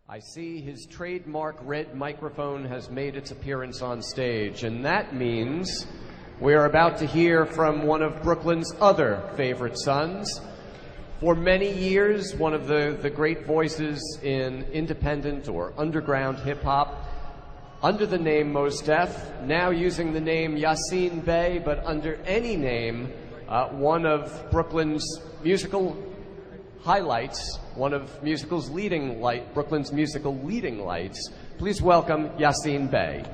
I see his trademark red microphone has made its appearance on stage, and that means we are about to hear from one of Brooklyn's other favorite sons. For many years, one of the great voices in independent or underground hip-hop, under the name Mosdef, now using the name Yaasin Bey, but under any name, one of Brooklyn's musical highlights, one of Brooklyn's musical leading lights. Please welcome Yaasin Bey.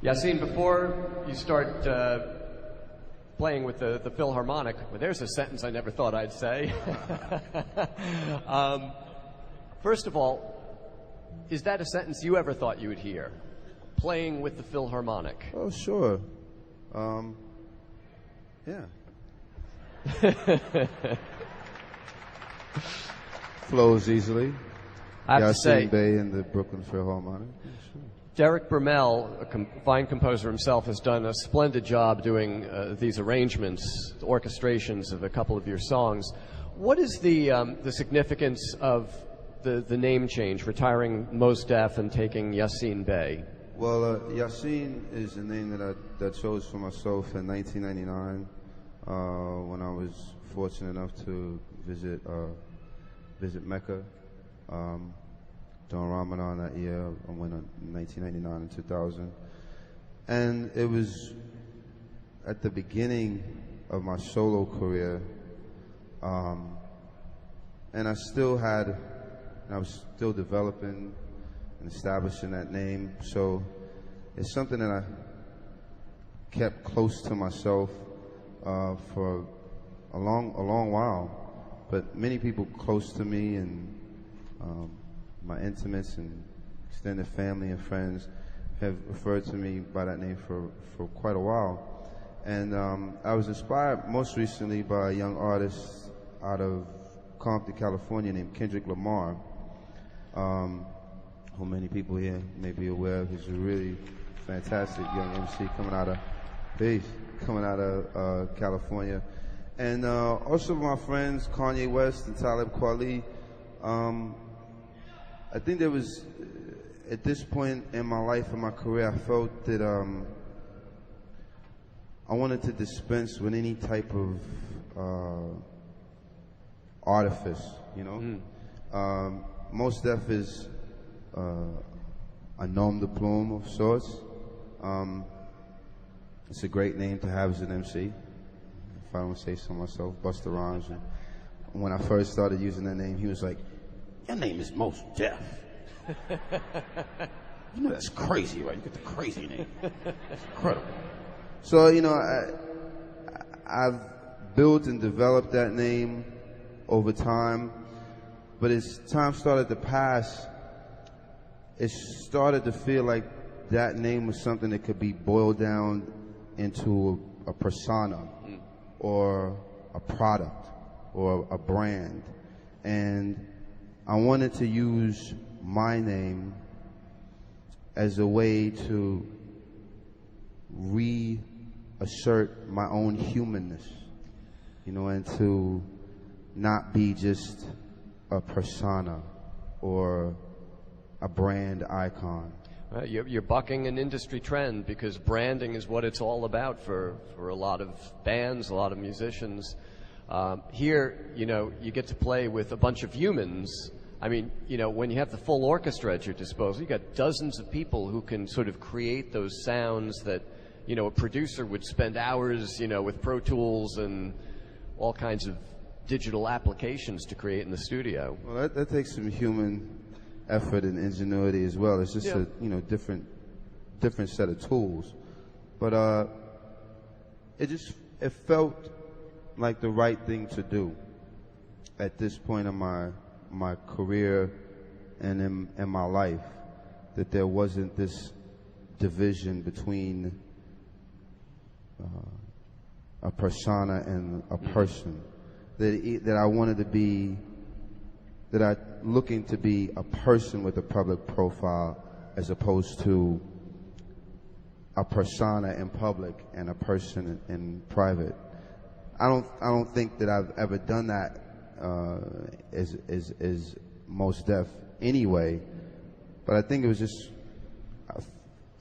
Yassin, before you start playing with the Philharmonic, well, there's a sentence I never thought I'd say. First of all, is that a sentence you ever thought you would hear? Playing with the Philharmonic? Oh, sure. Yeah. Flows easily. I have to say, Yaasin Bey and the Brooklyn Philharmonic. Yeah, sure. Derek Brumell, a fine composer himself, has done a splendid job doing these arrangements, orchestrations of a couple of your songs. What is the significance of the name change, retiring Mosdef and taking Yaasin Bey? Well, Yassin is the name that I chose for myself in 1999 when I was fortunate enough to visit Mecca. During Ramadan that year, I went in 1999 and 2000. And it was at the beginning of my solo career, and I was still developing and establishing that name. So it's something that I kept close to myself for a long while. But many people close to me and my intimates and extended family and friends have referred to me by that name for quite a while. And I was inspired most recently by a young artist out of Compton, California named Kendrick Lamar, who many people here may be aware of. He's a really fantastic young MC coming out of California. And also my friends Kanye West and Talib Kweli. I think there was, at this point in my life and my career, I felt that I wanted to dispense with any type of artifice, you know. Mosdef is a nom de plume of sorts. It's a great name to have as an MC, if I don't say so myself. Busta Rhymes. And when I first started using that name, he was like, "Your name is Mosdef." You know that's crazy, right? You got the crazy name. It's incredible. So, you know, I've built and developed that name over time, but as time started to pass, it started to feel like that name was something that could be boiled down into a persona or a product or a brand. And I wanted to use my name as a way to reassert my own humanness, you know, and to not be just a persona or a brand icon. You're bucking an industry trend because branding is what it's all about for a lot of bands, a lot of musicians. Here, you know, you get to play with a bunch of humans. I mean, you know, when you have the full orchestra at your disposal, you got dozens of people who can sort of create those sounds that, you know, a producer would spend hours, you know, with Pro Tools and all kinds of digital applications to create in the studio. Well, that takes some human effort and ingenuity as well. It's just a, you know, different set of tools. But it felt like the right thing to do at this point in my career and in my life, that there wasn't this division between a persona and a person. That I wanted to be, that I looking to be a person with a public profile as opposed to a persona in public and a person in private. I don't think that I've ever done that as Mosdef anyway, but I think it was just,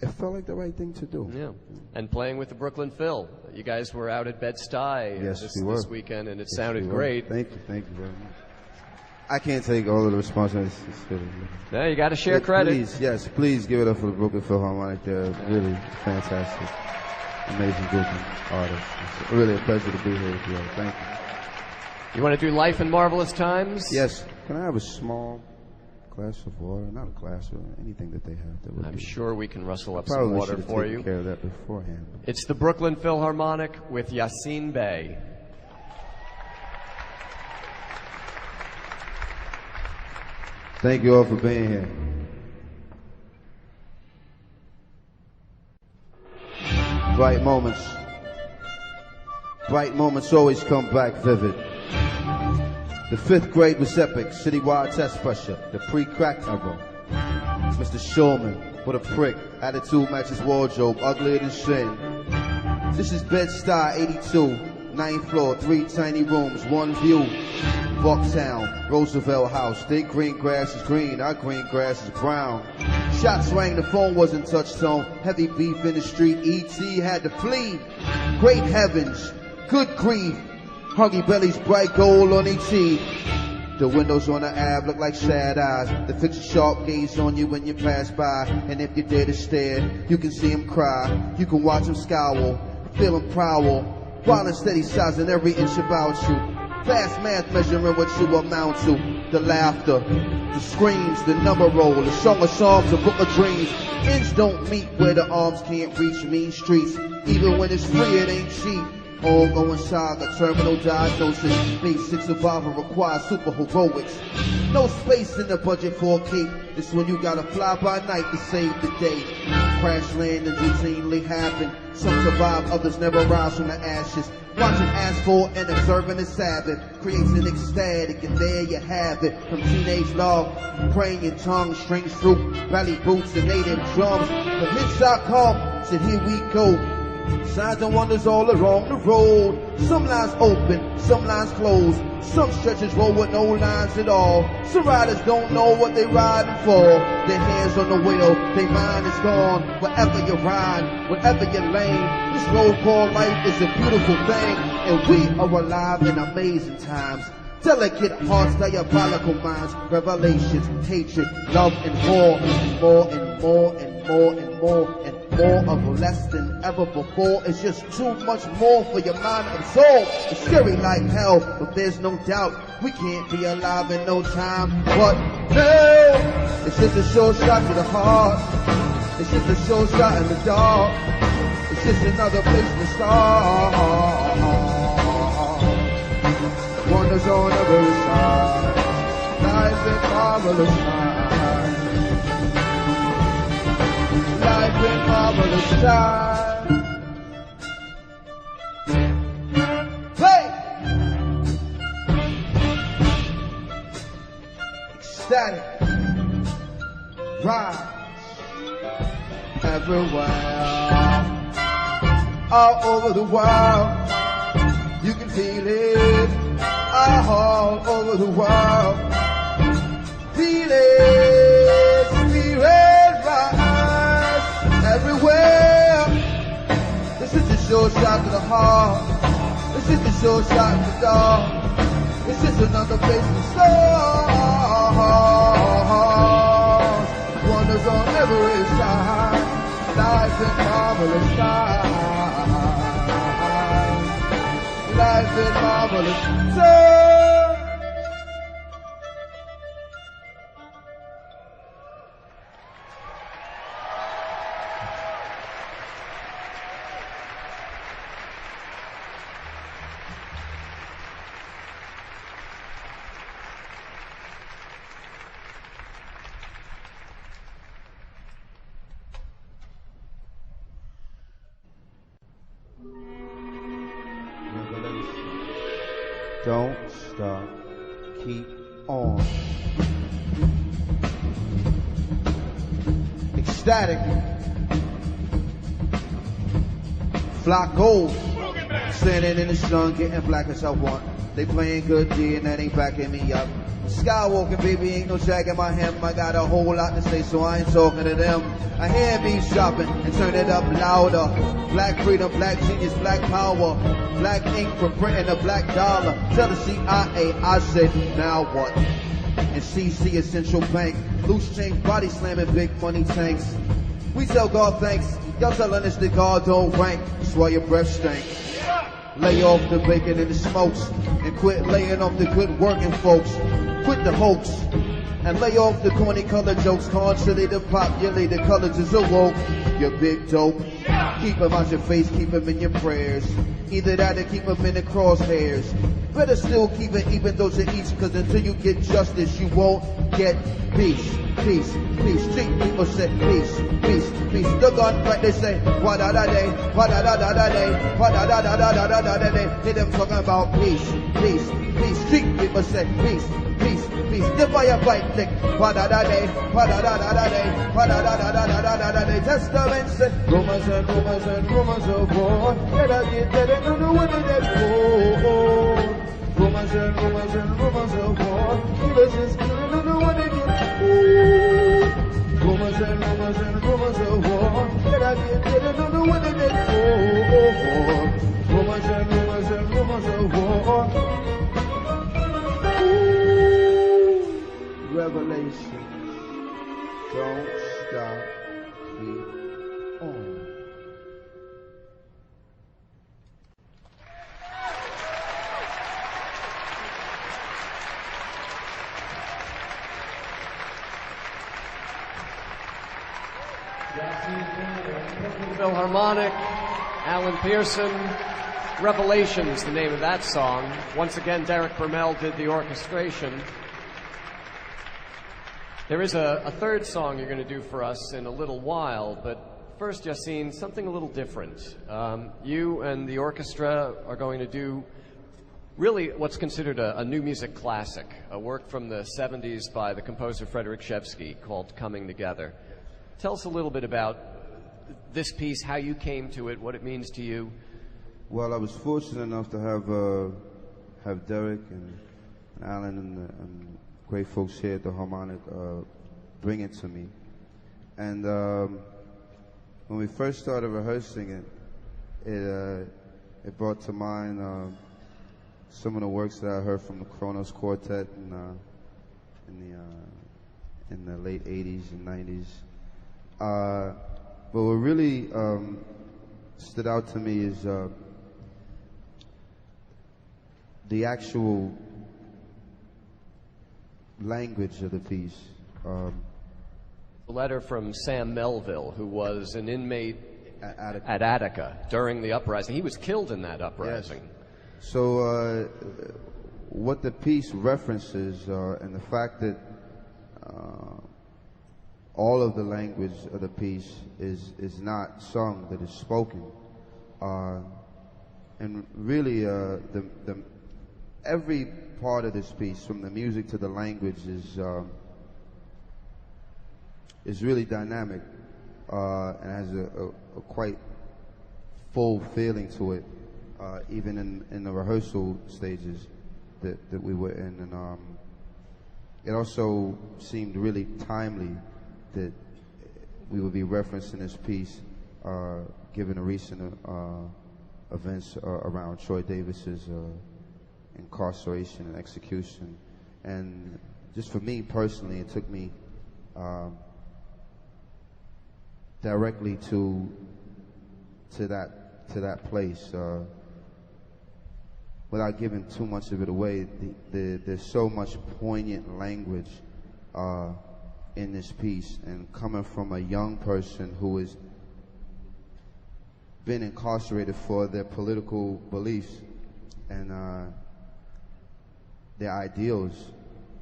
it felt like the right thing to do. Yeah, and playing with the Brooklyn Phil. You guys were out at Bed-Stuy this weekend, and it sounded great. Thank you very much. I can't take all of the responsibility. No, you got to share credit. Please give it up for the Brooklyn Philharmonic. They're really fantastic, amazing group of artists. It's really a pleasure to be here with you all. Thank you. You want to do Life in Marvelous Times? Yes. Can I have a small glass of water? Not a glass, or anything that they have. That I'm sure we can rustle up some water for you. Probably should have taken care of that beforehand. It's the Brooklyn Philharmonic with Yaasin Bey. Thank you all for being here. Bright moments always come back vivid. The 5th grade was epic, citywide test pressure, the pre-crack era. Mr. Shulman, what a prick, attitude matches wardrobe, uglier than sin. This is Bed-Stuy 82, 9th floor, 3 tiny rooms, 1 view. Bucktown, Roosevelt House, their green grass is green, our green grass is brown. Shots rang, the phone wasn't touch tone, heavy beef in the street, E.T. had to flee. Great heavens, good grief, hungry bellies, bright gold on their teeth. The windows on the Ave look like sad eyes. They fix a sharp gaze on you when you pass by. And if you dare to stare, you can see him cry. You can watch him scowl, feel him prowl. While in steady sizing every inch about you. Fast math measuring what you amount to. The laughter, the screams, the number roll, the song of songs, the book of dreams. Ends don't meet where the arms can't reach. Mean streets, even when it's free, it ain't cheap. Ongoing saga, terminal diagnosis. Basic survival requires super heroics. No space in the budget for a cape. It's when you gotta fly by night to save the day. Crash landings routinely happen. Some survive, others never rise from the ashes. Watching asphalt and observing the Sabbath creates an ecstatic, and there you have it. From teenage love, praying in tongues, strings through valley boots and native drums. The hits I come, so here we go. Signs and wonders all along the road. Some lines open, some lines closed. Some stretches roll with no lines at all. Some riders don't know what they riding for. Their hands on the wheel, their mind is gone. Wherever you ride, wherever you lane, this road called life is a beautiful thing. And we are alive in amazing times. Delicate hearts, diabolical minds, revelations, hatred, love and war. More and more and more and more and more of less than ever before. It's just too much more for your mind to absorb. It's scary like hell, but there's no doubt we can't be alive in no time. But no, it's just a short shot to the heart. It's just a short shot in the dark. It's just another place to start. Wonders on every side. Life in marvelous time. Life in marvelous time. Hey! Ecstatic. Rise. Everywhere. All over the world. You can feel it. All over the world. Feel it. Spirit rise. Everywhere. This is a short shot to the heart. This is a short shot to the dark. This is another place to start. Wonders on every side. Life in marvelous time. Life in marvelous time. Don't stop, keep on. Ecstatic. Flock gold. Standing in the sun, getting black as I want. They playing good D and that ain't backing me up. Skywalking, baby, ain't no shagging my hem. I got a whole lot to say, so I ain't talking to them. I hear me shopping and turn it up louder. Black freedom, black genius, black power. Black ink from printing a black dollar. Tell the CIA, I said, now what? And CC is Central Bank. Loose change, body slamming, big money tanks. We tell God thanks. Y'all telling us that God don't rank. That's why your breath stank. Lay off the bacon and the smokes and quit laying off the good working folks. Quit the hoax and lay off the corny color jokes. Constantly to populate the colors is awoke. You're big dope. Keep them out your face, keep them in your prayers. Either that or keep them in the crosshairs. Better still keep it even though to each, cause until you get justice you won't get peace. Peace, peace, street people say peace, peace, peace. The gun right they say, wa da da day, wa da da da da day, wa da da da da da da da da day. Hear them talking about peace, peace, peace. Street people say peace, peace, peace. The firefight lick, wa da da day, wa da da da da day, wa da da da da da da da day. Testament say, rumors and rumors and rumors of war. That I get that I don't know what it is for. Rumors and rumors and rumors of war. Killers is killing, I don't know what it is. Rumors and rumors and rumors of war. That I get that I don't know what it is for. Rumors and rumors and rumors of war. Revelation. Don't stop, keep on. Yaasin Bey, Brooklyn Philharmonic, Alan Pearson, Revelations, the name of that song. Once again, Derek Bermel did the orchestration. There is a third song you're going to do for us in a little while, but first, Yassin, something a little different. You and the orchestra are going to do really what's considered a new music classic, a work from the 70s by the composer Frederick Shevsky called Coming Together. Tell us a little bit about this piece, how you came to it, what it means to you. Well, I was fortunate enough to have Derek and Alan and great folks here at the Harmonic bring it to me. And when we first started rehearsing it brought to mind some of the works that I heard from the Kronos Quartet in the late 80s and 90s. But what really stood out to me is the actual language of the piece. A letter from Sam Melville, who was an inmate at Attica during the uprising. He was killed in that uprising. Yes. So what the piece references and the fact that all of the language of the piece is not sung, that is spoken. And really every part of this piece, from the music to the language, is really dynamic and has a quite full feeling to it, even in the rehearsal stages that we were in. And it also seemed really timely that we would be referencing this piece given the recent events around Troy Davis's incarceration and execution. And just for me personally, it took me directly to that place. Without giving too much of it away, there's so much poignant language in this piece, and coming from a young person who has been incarcerated for their political beliefs and their ideals,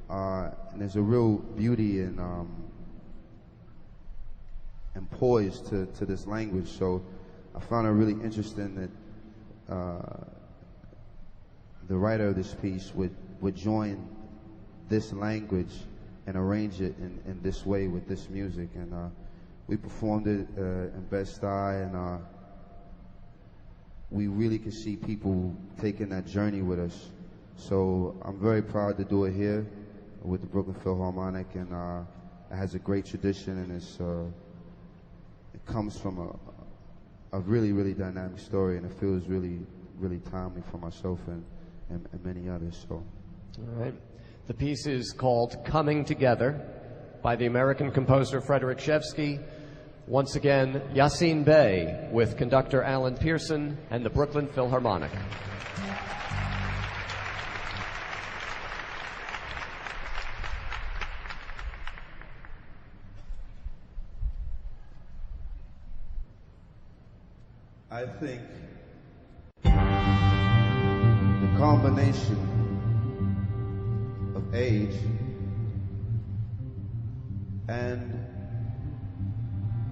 and there's a real beauty and poise to this language. So I found it really interesting that the writer of this piece would join this language and arrange it in this way with this music. And we performed it in Blackstar, and we really could see people taking that journey with us. So I'm very proud to do it here with the Brooklyn Philharmonic, and it has a great tradition, and it comes from a really, really dynamic story, and it feels really, really timely for myself and many others. So. All right. The piece is called Coming Together by the American composer Frederick Shevsky. Once again, Yaasin Bey with conductor Alan Pearson and the Brooklyn Philharmonic. I think the combination of age and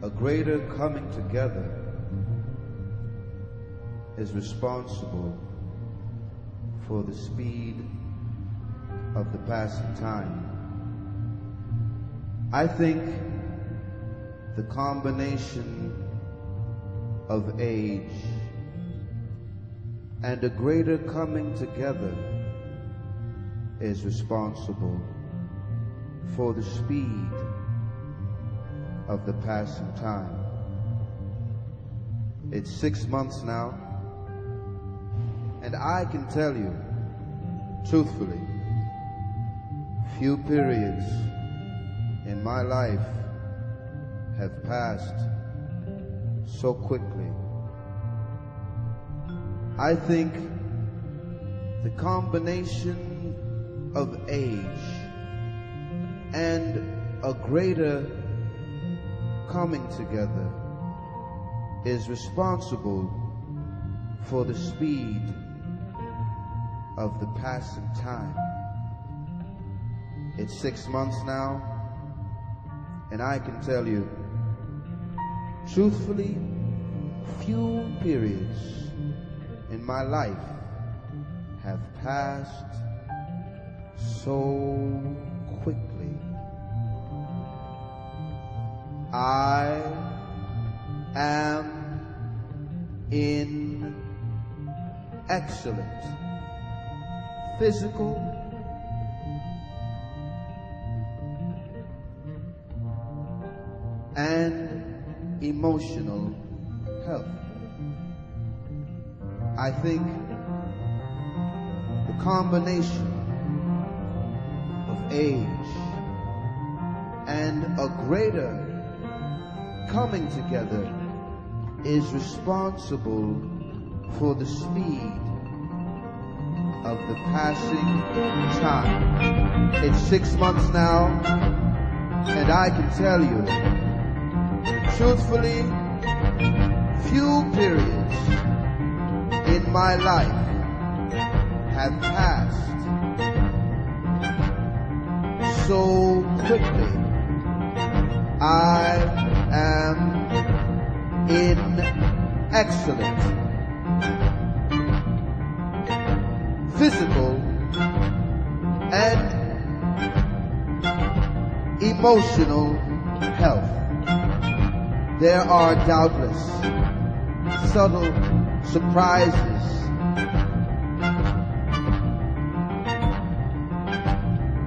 a greater coming together is responsible for the speed of the passing time. I think the combination of age and a greater coming together is responsible for the speed of the passing time. It's 6 months now, and I can tell you, truthfully, few periods in my life have passed so quickly. I think the combination of age and a greater coming together is responsible for the speed of the passing time. It's 6 months now, and I can tell you, truthfully, few periods in my life have passed so quickly. I am in excellent physical and emotional health. I think the combination of age and a greater coming together is responsible for the speed of the passing time. It's 6 months now, and I can tell you, truthfully, few periods in my life have passed so quickly. I am in excellent physical and emotional health. There are doubtless subtle surprises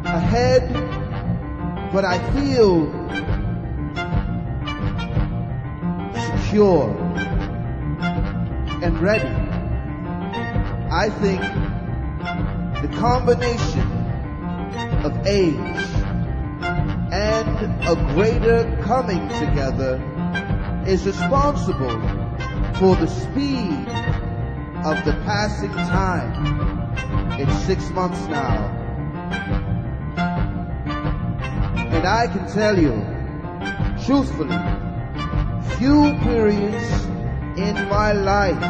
ahead, but I feel secure and ready. I think the combination of age and a greater coming together is responsible for the speed of the passing time. It's 6 months now, and I can tell you, truthfully, few periods in my life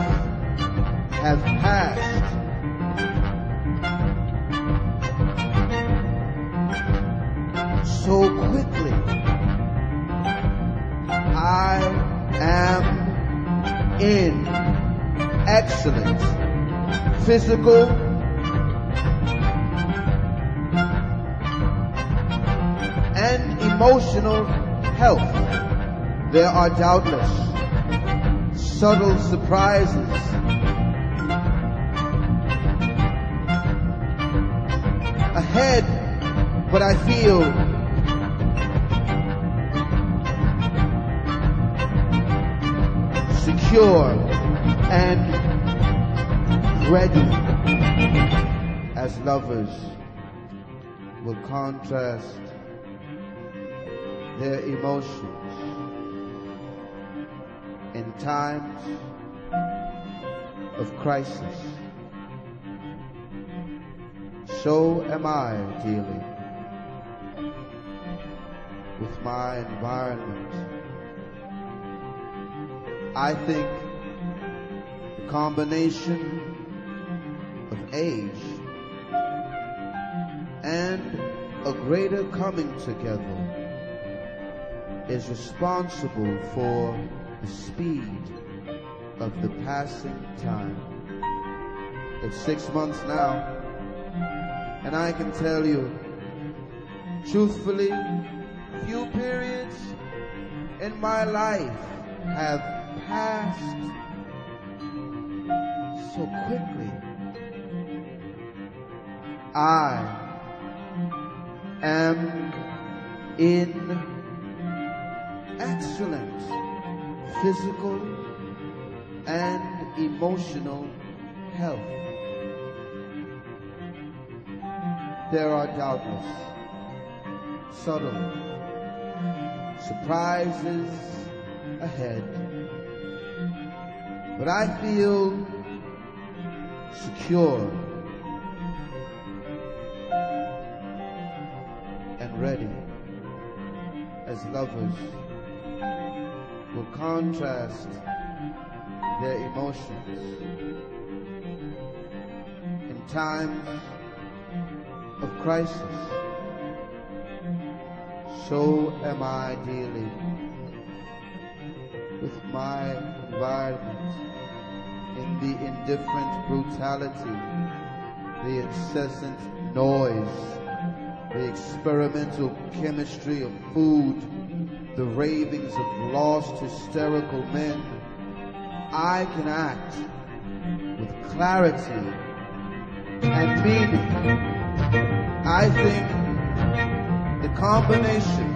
have passed so quickly. I am in excellent physical and emotional health. There are doubtless subtle surprises ahead, but I feel secure and ready as lovers will contrast their emotions in times of crisis. So am I dealing with my environment. I think the combination of age and a greater coming together is responsible for the speed of the passing time. It's 6 months now, and I can tell you, truthfully, few periods in my life have passed so quickly. I am in excellent physical and emotional health. There are doubtless subtle surprises ahead, but I feel secure and ready as lovers will contrast their emotions in times of crisis. So am I dealing with my environment in the indifferent brutality, the incessant noise, the experimental chemistry of food, the ravings of lost hysterical men. I can act with clarity and meaning. I think the combination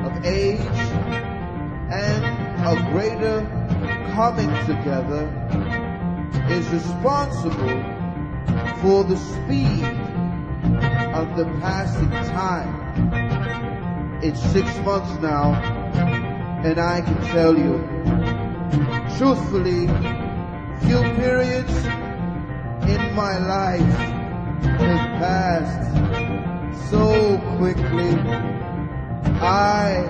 of age and a greater coming together is responsible for the speed of the passing time. It's 6 months now, and I can tell you, truthfully, few periods in my life have passed so quickly. I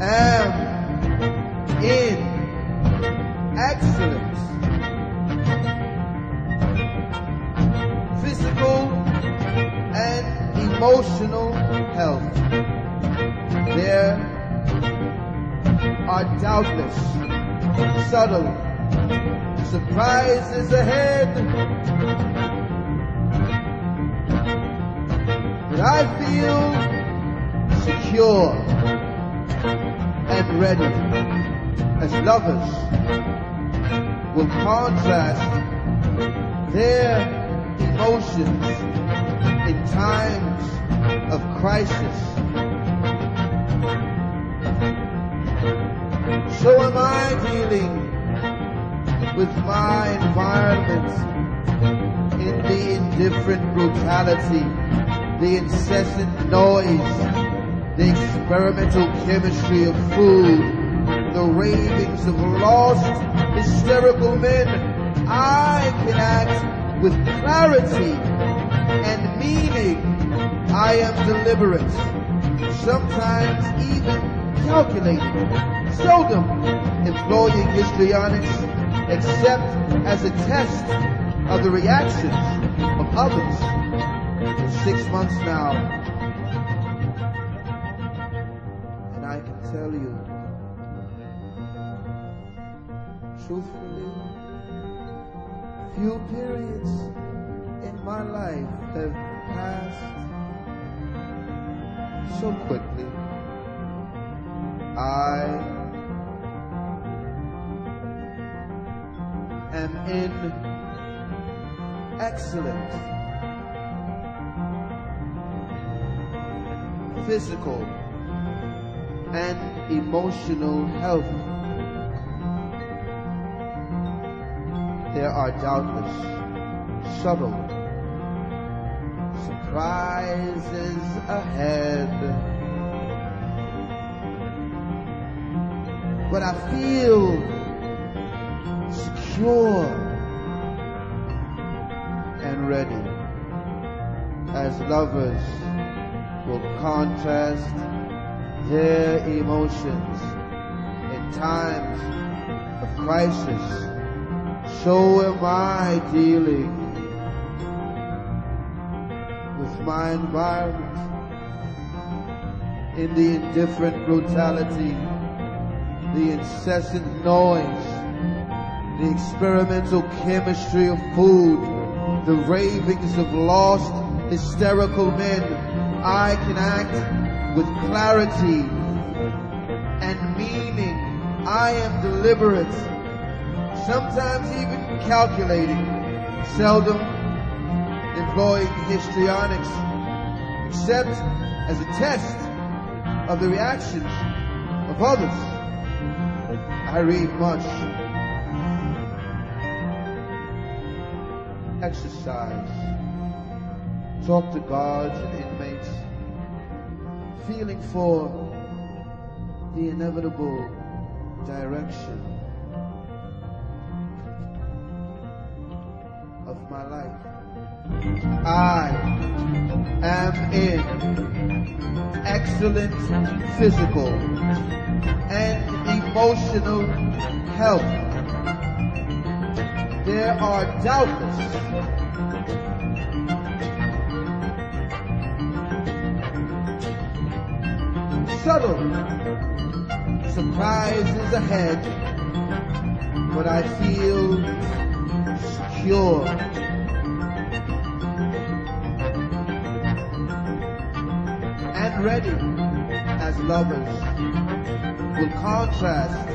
am in excellent physical and emotional health. There are doubtless subtle surprises ahead, but I feel secure and ready as lovers will contrast their emotions in times of crisis. So am I dealing with my environment in the indifferent brutality, the incessant noise, the experimental chemistry of food, the ravings of lost hysterical men. I can act with clarity and meaning. I am deliberate, sometimes even calculating, seldom employing histrionics except as a test of the reactions of others. For 6 months now, and I can tell you, truthfully, few periods in my life have past so quickly. I am in excellent physical and emotional health. There are doubtless subtle surprises ahead, but I feel secure and ready as lovers will contrast their emotions in times of crisis. So am I dealing with my environment in the indifferent brutality, the incessant noise, the experimental chemistry of food, the ravings of lost, hysterical men. I can act with clarity and meaning. I am deliberate, sometimes even calculating, seldom employing histrionics, except as a test of the reactions of others. I read much, exercise, talk to guards and inmates, feeling for the inevitable direction of my life. I am in excellent physical and emotional health. There are doubtless subtle surprises ahead, but I feel secure and ready as lovers will contrast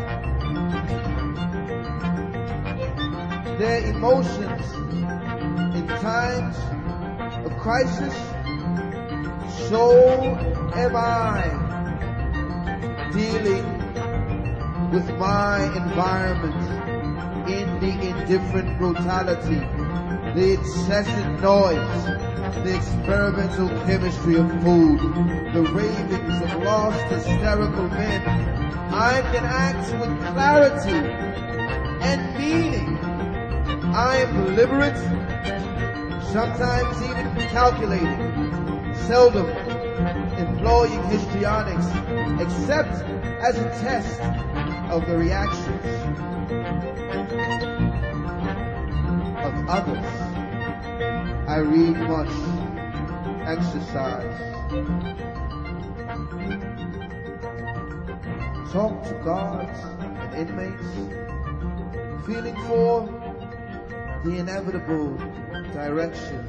their emotions in times of crisis. So am I dealing with my environment in the indifferent brutality, the incessant noise, the experimental chemistry of food, the ravings of lost, hysterical men. I can act with clarity and meaning. I am deliberate, sometimes even calculating, seldom employing histrionics, except as a test of the reactions of others. I read much, exercise, talk to guards and inmates, feeling for the inevitable direction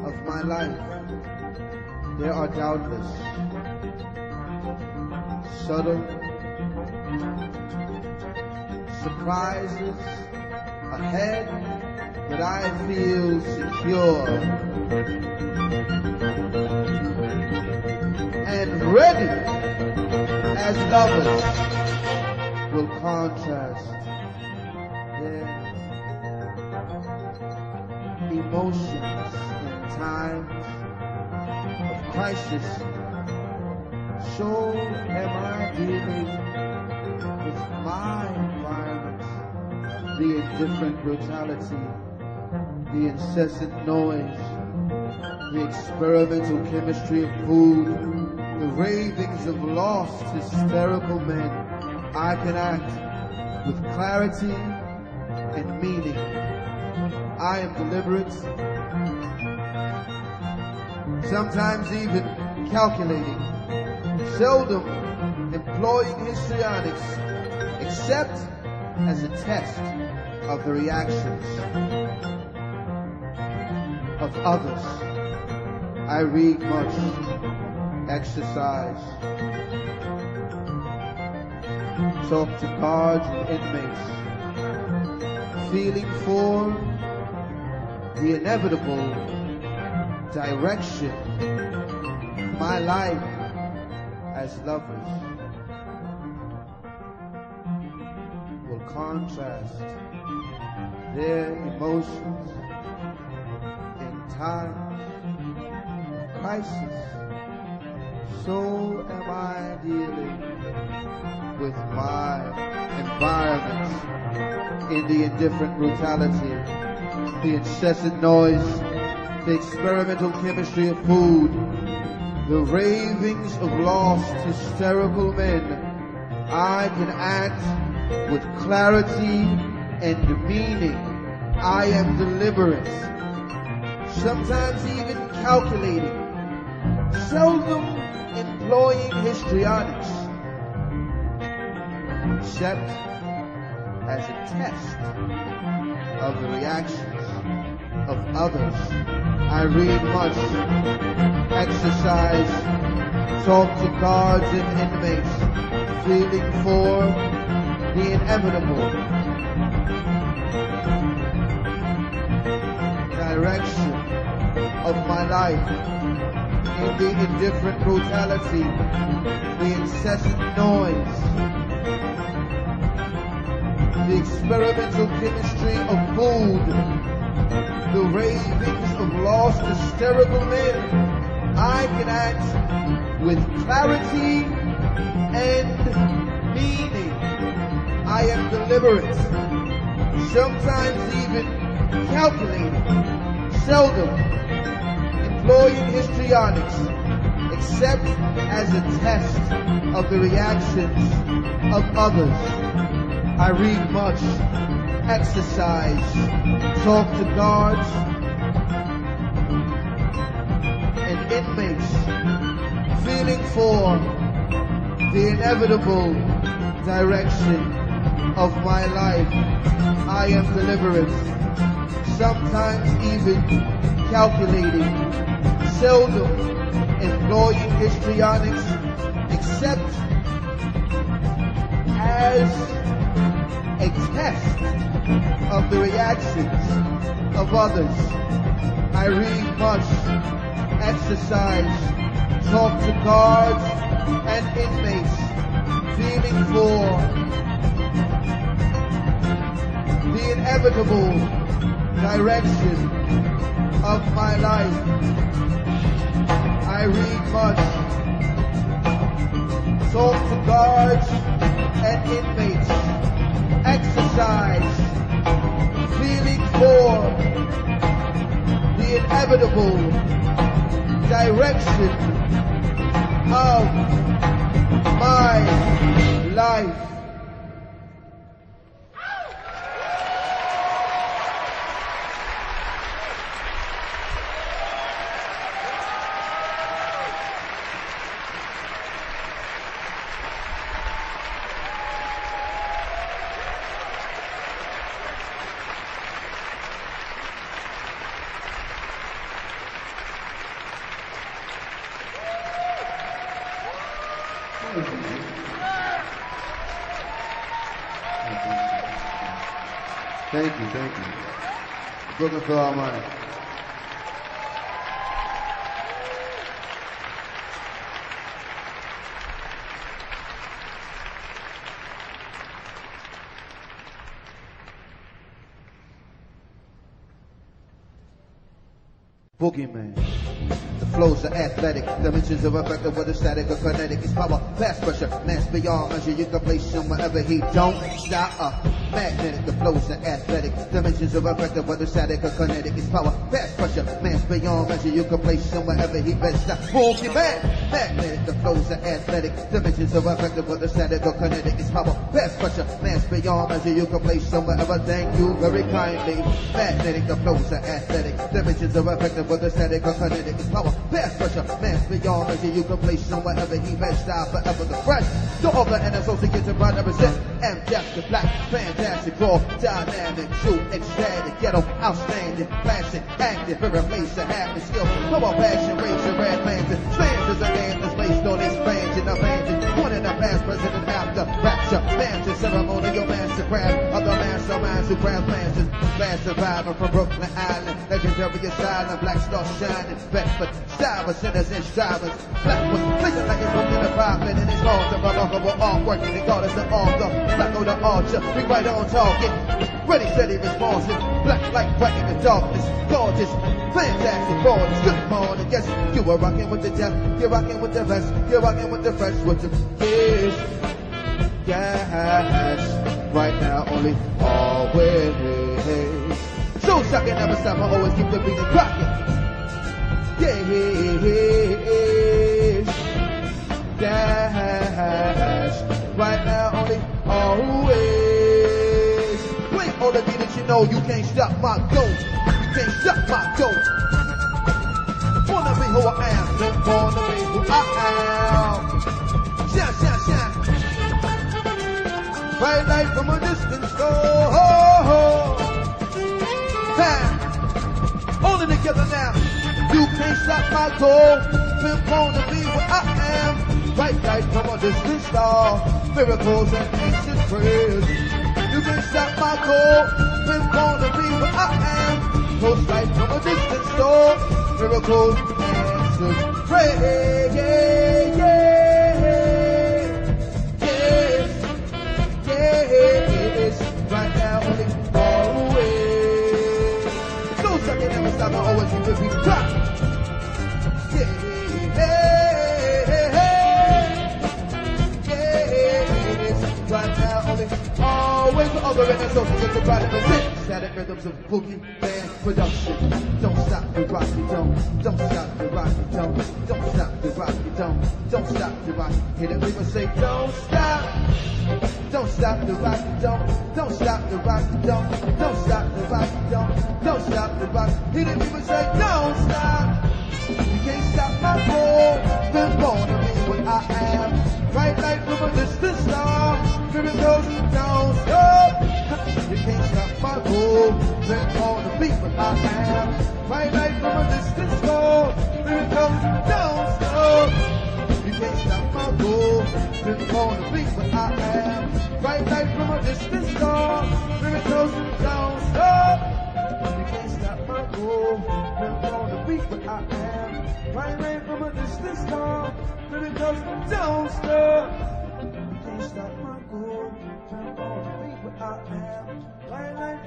of my life. There are doubtless subtle surprises ahead, but I feel secure and ready as lovers will contrast their emotions in times of crisis. So am I dealing with my environment, the indifferent brutality, the incessant noise, the experimental chemistry of food, the ravings of lost, hysterical men. I can act with clarity and meaning. I am deliberate, sometimes even calculating, seldom employing histrionics, except as a test of the reactions of others. I read much, exercise, talk to guards and inmates, feeling for the inevitable direction of my life as lovers will contrast their emotions in times of crisis. So am I dealing with my environment in the indifferent brutality, the incessant noise, the experimental chemistry of food, the ravings of lost, hysterical men. I can act with clarity and meaning. I am deliberate, sometimes even calculating, seldom employing histrionics, except as a test of the reactions of others. I read much, exercise, talk to guards and inmates, feeling for the inevitable direction of my life in the indifferent brutality, the incessant noise, the experimental chemistry of food, the ravings of lost, hysterical men. I can act with clarity and meaning. I am deliberate, sometimes even calculating, seldom employing histrionics, except as a test of the reactions of others. I read much, exercise, talk to guards and inmates, feeling for the inevitable direction of my life. I am deliberate, sometimes even calculating, seldom employing histrionics, except as a test of the reactions of others. I read much, exercise, talk to guards and inmates, feeling for the inevitable direction of my life. I read much, talk to guards and inmates, exercise, feeling for the inevitable direction of my life. Thank you. Brooklyn Philharmonic. Boogeyman. The flows are athletic, dimensions are effective, whether static or kinetic. It's power, fast pressure, mass beyond measure. You can place him wherever he don't stop. Magnetic, the flows are athletic, dimensions are effective, whether static or kinetic. It's power, fast pressure, mass beyond measure. You can place him wherever he best stop. Boogeyman. magnetic, the flows are athletic, dimensions are effective, but the static or kinetic is power, past pressure, mass beyond measure, you can place somewhere ever, thank you very kindly. Magnetic, the flows are athletic, dimensions are effective, but the static or kinetic is power, past pressure, mass beyond measure, you can place somewhere ever, he best style forever the fresh, the other and associates and brother represent, M-Def, the black, fantastic, raw, dynamic, true, ecstatic, ghetto, outstanding, classic, active, very place to have the skill, no more passion, race, and red lantern, stanzas and anthems based on expansion, abandoned, one in the past, president after, rapture, mansion, ceremonial mastercraft, other masterminds who craft mansions, last survivor from Brooklyn Island, legendary asylum, Blackstar shining, Bedford, Stylers, sinners and strivers, black was blazing like it's from the apartment, and it's hard to remarkable artwork, and God is the author, black on the archer, we right on target, ready, steady, responsive, black light, bright in the darkness, gorgeous, fantastic, gorgeous, good morning, yes, you are rocking with the death, you're rocking with the best, you're rocking with the fresh, with the kids, yes, right now, only always, so shocking, never stop, I always keep the beat and rocking, yes, right now, only always, wait, all the beat that you know, you can't stop my goal, you can't stop my goal. Wanna be who I am, don't wanna be who I am. Shine, shine, shine. Bright light from a distance, oh. Time, only together now. You can't stop my goal. Been born to be what I am. Bright light from a distant star. Miracles and ancient prayers. You can't stop my goal. Been born to be what I am. Close light from a distant star. Miracles, answers, praise, yes, right now, only always. No second, never stop, I always keep the beat drop. Yes, right now, only always for other and associates to try to present static rhythms of boogie band production. Don't stop the rock, you don't stop the rock, you don't stop the rock, you don't stop the rock. Hit it, people say don't stop the rock, you don't stop the rock, you don't stop the rock, you don't stop the rock. Hit it, people say don't stop. You can't stop my goal. Been born to be what I am. Bright light from a distant star. Miracles don't stop. You can't stop my goal. Been born to be what I am. Bright light from a distant star. Miracles don't stop. You can't stop my goal. Been born to be what I am. Bright light from a distant star. Miracles don't stop. You can't stop my goal. Been born to be what I am. Bright light from a distant star. Miracles don't stop. You can't stop my goal. Been born to be what I am. Bright light